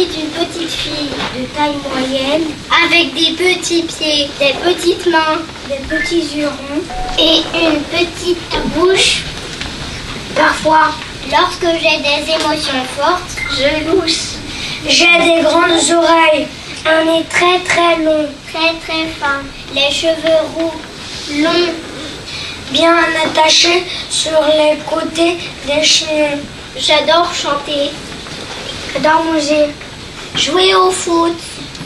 suis une petite fille de taille moyenne, avec des petits pieds, des petites mains, des petits yeux ronds et une petite bouche. Parfois, lorsque j'ai des émotions fortes, je louche. J'ai des grandes oreilles, un nez très très long, très très fin, les cheveux roux, longs, bien attachés sur les côtés des cheveux. J'adore chanter, j'adore manger, jouer au foot,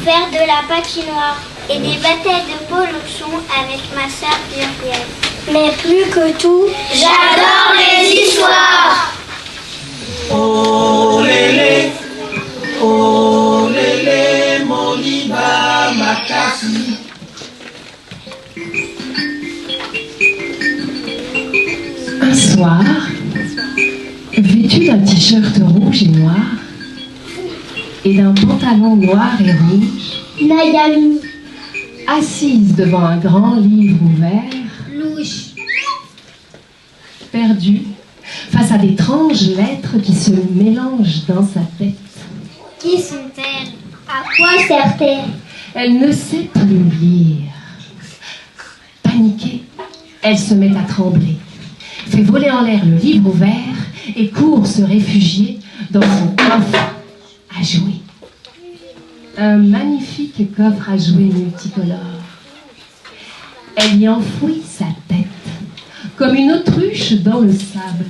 faire de la patinoire et des batailles de polochon avec ma sœur Muriel. Mais plus que tout, j'adore les histoires. Oh lélé, Moliba Makasi. Un soir, vêtue d'un t-shirt rouge et noir et d'un pantalon noir et rouge, Nayami, assise devant un grand livre ouvert, louche, perdue face à d'étranges lettres qui se mélangent dans sa tête. qui sont-elles? À quoi servent-elles? Elle ne sait plus lire. Paniquée, elle se met à trembler, fait voler en l'air le livre ouvert et court se réfugier dans son coffre à jouer. Un magnifique coffre à jouer multicolore. Elle y enfouit sa tête, comme une autruche dans le sable.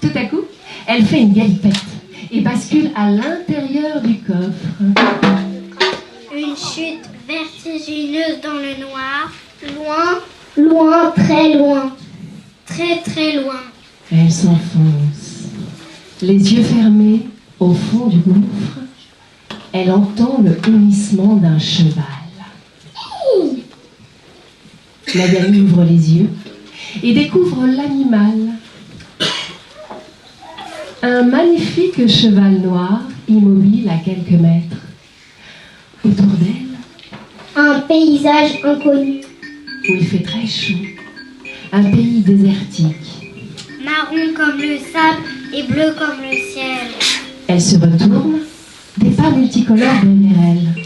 Tout à coup, elle fait une galipette et bascule à l'intérieur du coffre. Une chute vertigineuse dans le noir, loin, loin, très loin, très très loin. Elle s'enfonce, les yeux fermés au fond du gouffre. Elle entend le hennissement d'un cheval. Nayami ouvre les yeux et découvre l'animal. Un magnifique cheval noir immobile à quelques mètres. Autour d'elle, Un paysage inconnu, où il fait très chaud, un pays désertique. marron comme le sable et bleu comme le ciel. Elle se retourne, des pas multicolores derrière elle.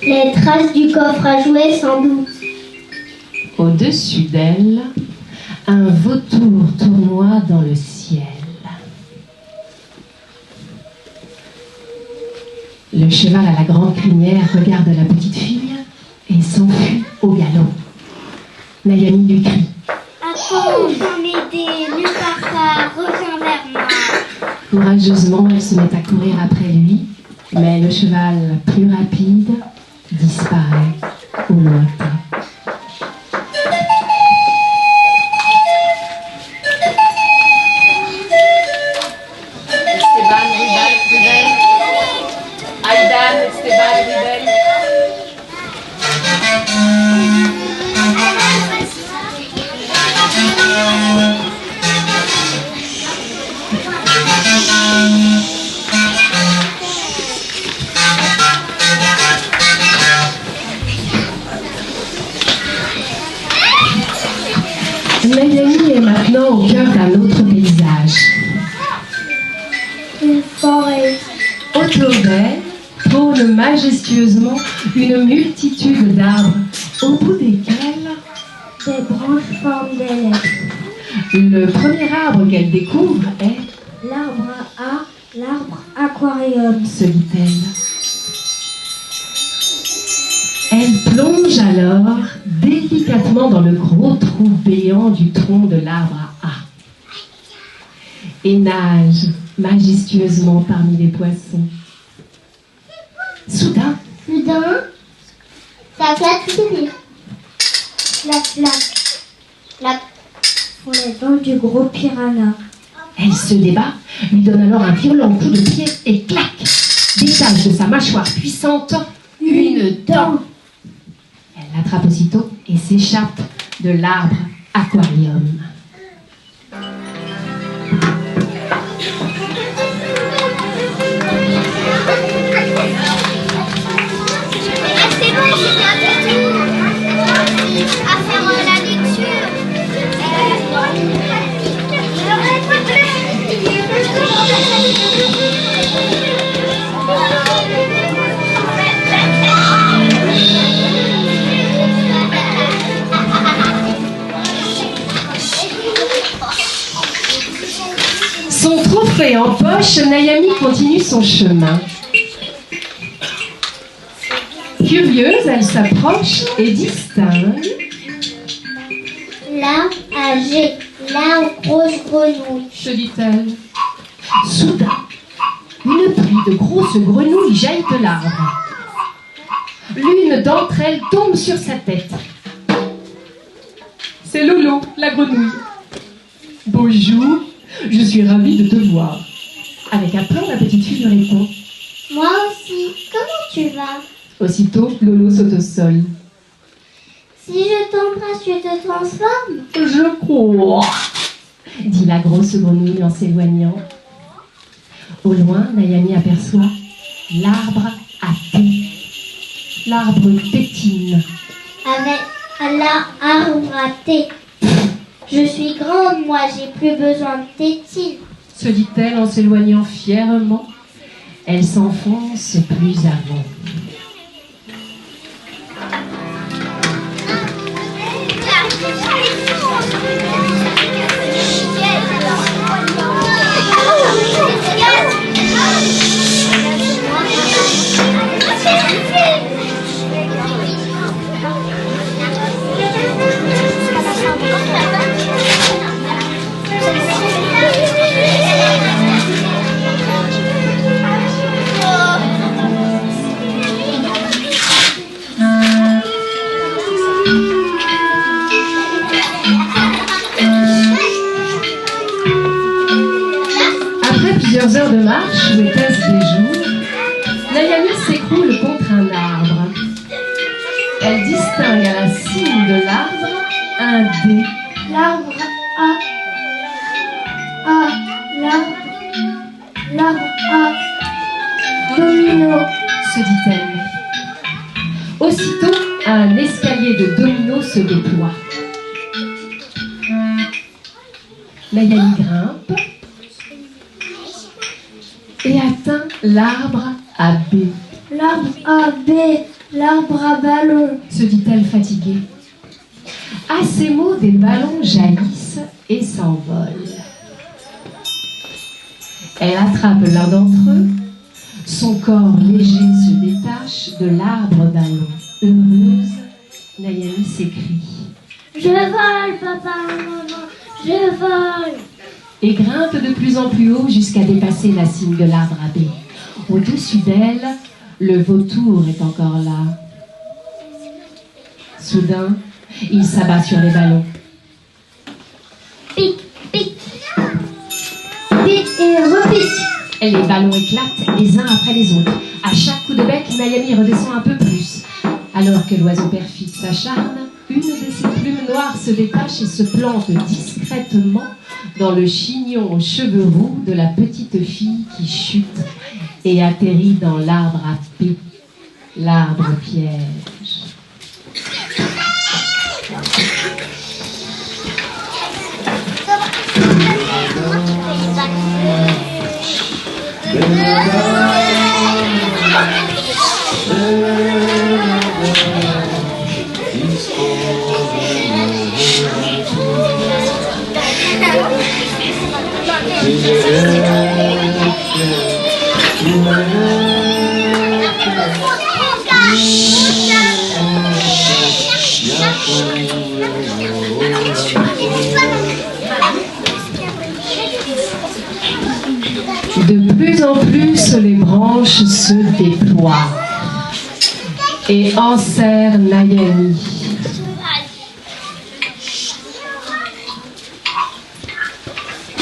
Les traces du coffre à jouer sans doute. Au-dessus d'elle, un vautour tournoie dans le ciel. Le cheval à la grande crinière regarde la petite fille et s'enfuit au galop. Nayami lui crie. Attends, viens m'aider, ne pars pas, reviens vers moi. Courageusement, elle se met à courir après lui, mais le cheval, plus rapide, disparaît au lointain. Nayami est maintenant au cœur d'un autre paysage. Une forêt. Autour d'elle trône majestueusement une multitude d'arbres, au bout desquels Des branches forment des lettres. le premier arbre qu'elle découvre est, L'arbre à l'arbre aquarium. se dit-elle. Elle plonge alors délicatement dans le gros trou béant du tronc de l'arbre à A et nage majestueusement parmi les poissons. Soudain, Ça claque tout rire. Clac, clac. Clac. Pour les dents du gros piranha. elle se débat, lui donne alors un violent coup de pied et clac, détache de sa mâchoire puissante une dent. Elle l'attrape aussitôt et s'échappe de l'arbre aquarium. C'est bon, c'est bien du tout. À faire la lecture. Trophée en poche, Nayami continue son chemin. Curieuse, elle s'approche et distingue L'arbre âgé, l'arbre grosse grenouille. se dit-elle. Soudain, une pluie de grosses grenouilles jaillit de l'arbre. L'une d'entre elles tombe sur sa tête. C'est Lolo, la grenouille. Bonjour, je suis ravie de te voir. Avec aplomb, la petite fille lui répond. Moi aussi, comment tu vas? Aussitôt, Lolo saute au sol. Si je t'embrasse, tu te transformes? Je crois, dit la grosse grenouille en s'éloignant. Au loin, Nayami aperçoit l'arbre à thé. L'arbre tétine. Avec l'arbre à thé. Je suis grande, moi, j'ai plus besoin de tétine. Se dit-elle en s'éloignant fièrement. Elle s'enfonce plus avant. Plusieurs heures de marche, où était-ce des jours, Nayami s'écroule contre un arbre. Elle distingue à la cime de l'arbre un dé. L'arbre à domino, se dit-elle. Aussitôt, un escalier de domino se déploie. Nayami grimpe et atteint l'arbre à B. L'arbre à B, l'arbre à ballon, se dit-elle fatiguée. À ces mots, des ballons jaillissent et s'envolent. Elle attrape l'un d'entre eux. Son corps léger se détache de l'arbre ballon. Heureuse, Nayami s'écrie. Je vole, papa, maman, je vole. Et grimpe de plus en plus haut jusqu'à dépasser la cime de l'arbre à baie. Au-dessus d'elle, le vautour est encore là. Soudain, il s'abat sur les ballons. Pique, pique. Pique et repique. Et les ballons éclatent les uns après les autres. À chaque coup de bec, Nayami redescend un peu plus. Alors que l'oiseau perfide s'acharne, une de ses plumes noires se détache et se plante discrètement dans le chignon aux cheveux roux de la petite fille qui chute et atterrit dans l'arbre à paix, l'arbre piège. De plus en plus, les branches se déploient et enserrent Nayami.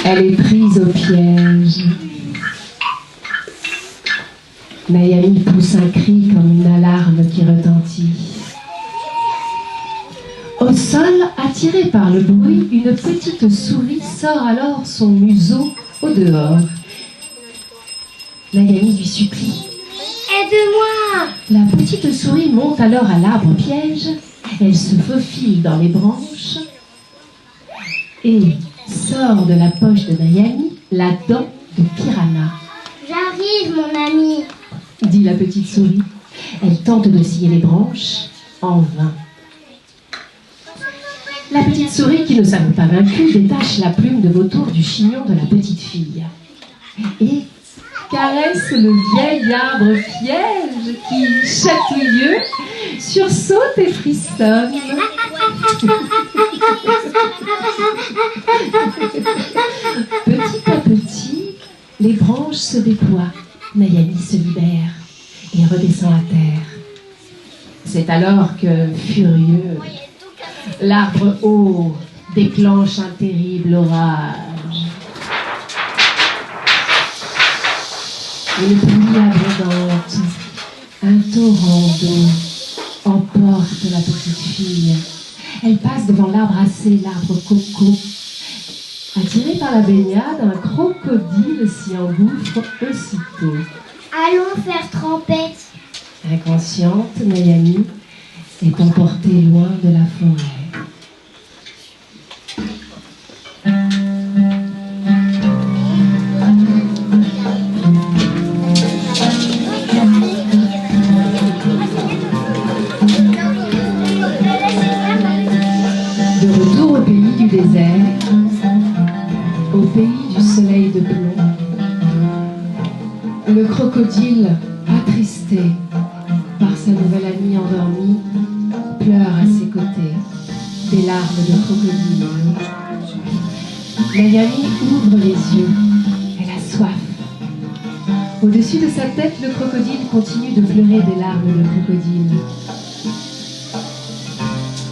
Elle est prise au piège. Nayami pousse un cri comme une alarme qui retentit. Au sol, attirée par le bruit, une petite souris sort alors son museau au dehors. Nayami lui supplie. Aide-moi! La petite souris monte alors à l'arbre piège. Elle se faufile dans les branches et sort de la poche de Nayami la dent de piranha. J'arrive, mon ami. Dit la petite souris. Elle tente de scier les branches en vain. La petite souris, qui ne s'avoue pas vaincue, détache la plume de vautour du chignon de la petite fille. et caresse le vieil arbre piège qui, chatouilleux, sursaute et frissonne. Petit à petit, les branches se déploient. Nayani se libère et redescend à terre. C'est alors que, furieux, l'arbre haut déclenche un terrible orage. Une pluie abondante, un torrent d'eau emporte la petite fille. Elle passe devant l'arbre assez, l'arbre coco. Attirée par la baignade, un crocodile s'y engouffre aussitôt. Allons faire trempette. Inconsciente, Nayani est emportée loin de la forêt. De retour au pays du désert, au pays du soleil de plomb, le crocodile, attristé par sa nouvelle amie endormie, pleure à ses côtés des larmes de crocodile. Nayani ouvre les yeux, elle a soif. Au-dessus de sa tête, le crocodile continue de pleurer des larmes de crocodile.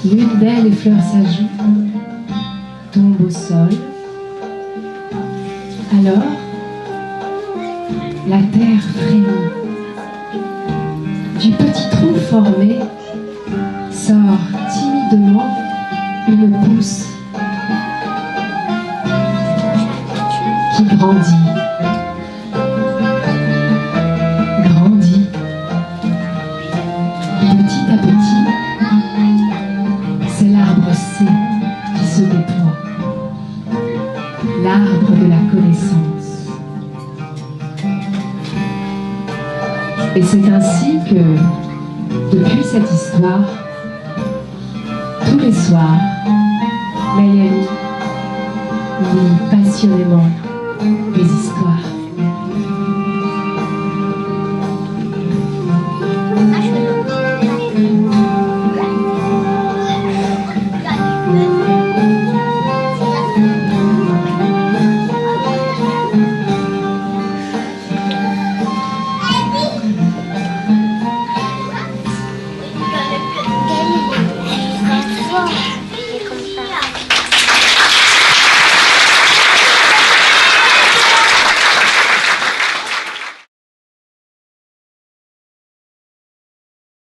L'une d'elles effleure sa joue, tombe au sol. Alors, la terre frémit. Du petit trou formé sort timidement une pousse qui grandit. Grandit. Petit à petit, c'est l'arbre C qui se déploie. L'arbre de la connaissance. Et c'est ainsi que, depuis cette histoire, tous les soirs, Nayani lit passionnément les histoires.